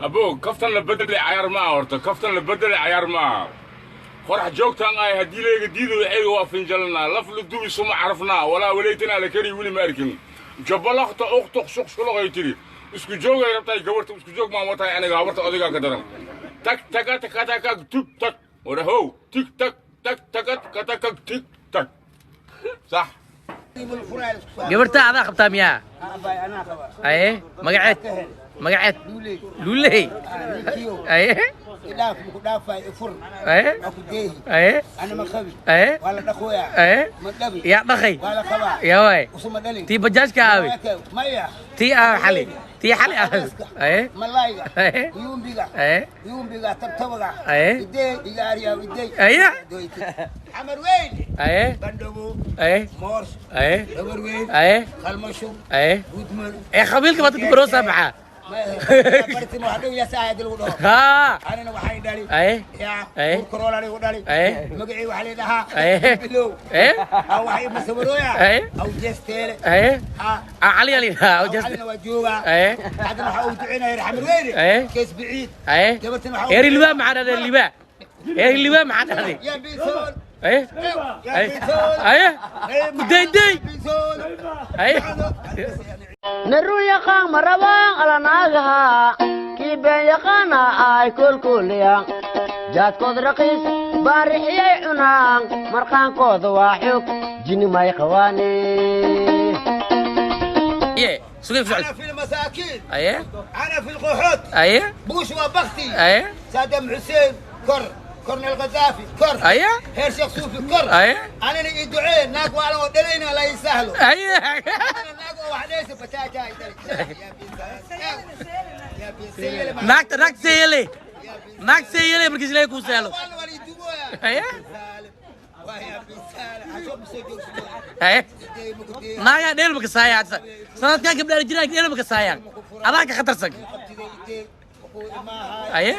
ابو كفتن لبدل عيار ما ورته كفتن لبدل عيار ما فرح جوكتان اي هدي لي ديدو waxay waafin jalna laf lu dubi suma arfna wala waleetina la kari wili markin jabalaqta uqtu suq shulay tiri isku joogay rabtay gabarta isku joog ma watay aniga gabarta adiga ka daran tak tak tak tak tik tak wada ho tik tak tak tak tak tik tak صح gabarta ada qabtaa miya aye magaceed luley aye ilaaf ku dhaafay fur aku deey ana ma khabi wala dhaqoya ma dhabi ya dhaqay wala khaba ya way usuma dhalin tii bajaajka aawe maya tii xali malayga yumbiga tabtabaga idee igaariya idee aye amar weyn aye bandhago aye moors aye dabar weyn aye khalmasho aye gudman qabiilka baad ku baroosa maxaa barti ma hadhow ya saayad lagu dhaho ha anina waxay dhali aye ya korona lagu dhali magacii waxa leedaha bilow waxay masawiroya aw jeestele ha ali ali aw jeestele ana wajuga hadana waxa uu ducinay raxmad weyne kees biciid gabartana waxa eeri liba maxaa dhadhay liba maxaa dhadhay ya bisool كديدي نرو يقان مربان على ناقها كي بين يقانا اي كل يا جات كود رقيس بارحي عنان مرقان كود واحد جيني ما يقواني أنا في المساكين ايه أنا في القحوط ايه بوش وبختي ايه سادم حسين كورنيل غزافي ايه هير شيخ صوفي ايه انا اللي يدعي ناك وعلى ودلينا لا يسهلوا ايه انا ناك وحديث بتاتا يا بي ناك سيلي مركز لي كو سالو ايه ايه نايا ديل بك سايا سنه كان قبل جيران ديل بك سايا هذاك خطر سك ايه